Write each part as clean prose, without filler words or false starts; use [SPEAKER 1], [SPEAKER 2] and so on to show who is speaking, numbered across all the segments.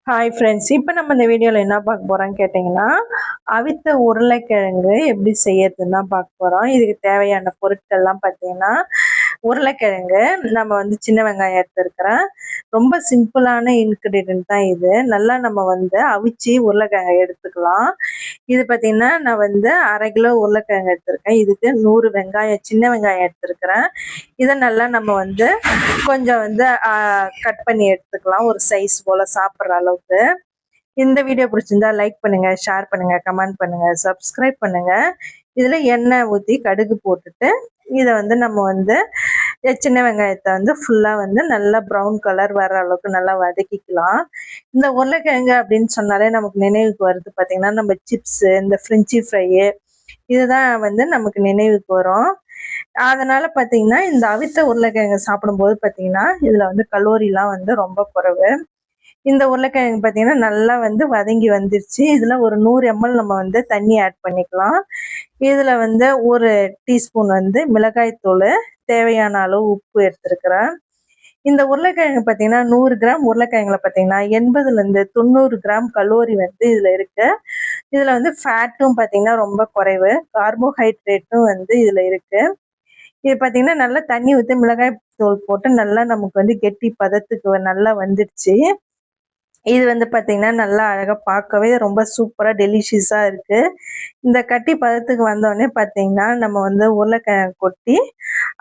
[SPEAKER 1] Hi friends, இப்போ நம்ம இந்த வீடியோவில் என்ன பார்க்க போகிறோம்னு கேட்டிங்கன்னா, அவித்த உருளைக்கிழங்கு எப்படி செய்யறதுன்னு தான் பார்க்க போகிறோம். இதுக்கு தேவையான பொருட்கள்லாம் பார்த்தீங்கன்னா, உருளைக்கிழங்கு நம்ம வந்து சின்ன வெங்காயம் எடுத்துருக்கிறேன். ரொம்ப சிம்பிளான இன்க்ரீடியன்ட் தான் இது. நல்லா நம்ம வந்து அவிச்சு உருளைக்கிழங்கு எடுத்துக்கலாம். இது பார்த்தீங்கன்னா, நான் வந்து 1/2 கிலோ உருளைக்கிழங்கு எடுத்திருக்கேன். இதுக்கு 100 வெங்காயம், சின்ன வெங்காயம் எடுத்துருக்கிறேன். இதை நல்லா நம்ம வந்து கொஞ்சம் வந்து கட் பண்ணி எடுத்துக்கலாம், ஒரு சைஸ் போல் சாப்பிட்ற அளவுக்கு. இந்த வீடியோ பிடிச்சிருந்தா லைக் பண்ணுங்க, ஷேர் பண்ணுங்க, கமெண்ட் பண்ணுங்க, சப்ஸ்கிரைப் பண்ணுங்க. இதுல எண்ணெய் ஊற்றி கடுகு போட்டுட்டு இதை வந்து நம்ம வந்து சின்ன வெங்காயத்தை வந்து ஃபுல்லா வந்து நல்லா ப்ரௌன் கலர் வர அளவுக்கு நல்லா வதக்கிக்கலாம். இந்த உருளைக்கிழங்கு அப்படின்னு சொன்னாலே நமக்கு நினைவுக்கு வருது பார்த்தீங்கன்னா, நம்ம சிப்ஸு, இந்த ஃப்ரெஞ்சு ஃப்ரையு, இதுதான் வந்து நமக்கு நினைவுக்கு வரும். அதனால பார்த்தீங்கன்னா, இந்த அவித்த உருளைக்கிழங்கு சாப்பிடும்போது பார்த்தீங்கன்னா, இதுல வந்து கலோரிலாம் வந்து ரொம்ப குறைவு. இந்த உருளைக்கிழங்கு பார்த்தீங்கன்னா, நல்லா வந்து வதங்கி வந்துருச்சு. இதுல ஒரு 100 ml நம்ம வந்து தண்ணி ஆட் பண்ணிக்கலாம். இதுல வந்து 1 டீஸ்பூன் வந்து மிளகாய் தூள், தேவையான அளவு உப்பு எடுத்துருக்கிறேன். இந்த உருளைக்கிழங்கு பார்த்தீங்கன்னா, 100 கிராம் உருளைக்கிழங்குல பார்த்தீங்கன்னா 80லேருந்து 90 கிராம் கலோரி வந்து இதுல இருக்கு. இதுல வந்து ஃபேட்டும் பார்த்தீங்கன்னா ரொம்ப குறைவு, கார்போஹைட்ரேட்டும் வந்து இதுல இருக்கு. இது பார்த்தீங்கன்னா, நல்லா தண்ணி ஊற்றி மிளகாய் தூள் போட்டு நல்லா நமக்கு வந்து கெட்டி பதத்துக்கு நல்லா வந்துடுச்சு. இது வந்து பார்த்தீங்கன்னா, நல்லா அழகா பார்க்கவே ரொம்ப சூப்பரா டெலிஷியஸா இருக்கு. இந்த கட்டி பதத்துக்கு வந்தோடனே பார்த்தீங்கன்னா, நம்ம வந்து உருளைக்கிழங்கு கொட்டி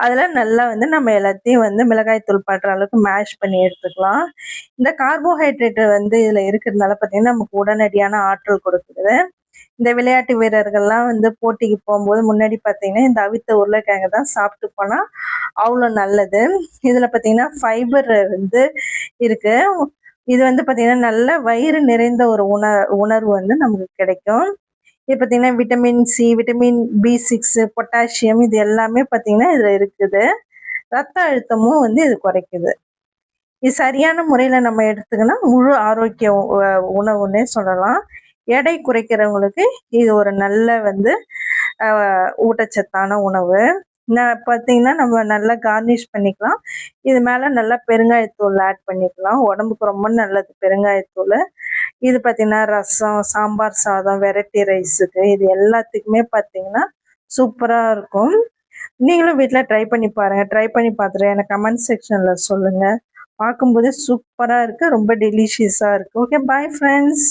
[SPEAKER 1] அதில் நல்லா வந்து நம்ம எல்லாத்தையும் வந்து மிளகாய் தூள் படுற அளவுக்கு மேஷ் பண்ணி எடுத்துக்கலாம். இந்த கார்போஹைட்ரேட் வந்து இதில் இருக்கிறதுனால பார்த்தீங்கன்னா, நமக்கு உடனடியான ஆற்றல் கொடுக்குது. இந்த விளையாட்டு வீரர்கள்லாம் வந்து போட்டிக்கு போகும்போது முன்னாடி பார்த்தீங்கன்னா, இந்த அவித்த உருளைக்கிழங்கு தான் சாப்பிட்டு போனா அவ்வளோ நல்லது. இதில் பார்த்தீங்கன்னா, ஃபைபர் வந்து இருக்கு. இது வந்து பார்த்தீங்கன்னா, நல்ல வயிறு நிறைந்த ஒரு உணர்வு வந்து நமக்கு கிடைக்கும். இது பார்த்தீங்கன்னா, vitamin C, vitamin B6, potassium, இது எல்லாமே பார்த்தீங்கன்னா இதில் இருக்குது. ரத்த அழுத்தமும் வந்து இது குறைக்குது. இது சரியான முறையில நம்ம எடுத்துக்கினா முழு ஆரோக்கிய உணவுன்னே சொல்லலாம். எடை குறைக்கிறவங்களுக்கு இது ஒரு நல்ல வந்து ஊட்டச்சத்தான உணவு. பார்த்தீங்கன்னா, நம்ம நல்லா கார்னிஷ் பண்ணிக்கலாம். இது மேலே நல்லா பெருங்காயத்தூள் ஆட் பண்ணிக்கலாம். உடம்புக்கு ரொம்ப நல்லது பெருங்காயத்தூள். இது பார்த்தீங்கன்னா, ரசம், சாம்பார் சாதம், வெரைட்டி ரைஸுக்கு இது எல்லாத்துக்குமே பார்த்தீங்கன்னா சூப்பராக இருக்கும். நீங்களும் வீட்டில் ட்ரை பண்ணி பாருங்கள். ட்ரை பண்ணி பார்த்துட்டு எனக்கு கமெண்ட் செக்ஷனில் சொல்லுங்கள். பார்க்கும்போதே சூப்பராக இருக்குது, ரொம்ப டெலிஷியஸாக இருக்குது. Okay, bye friends.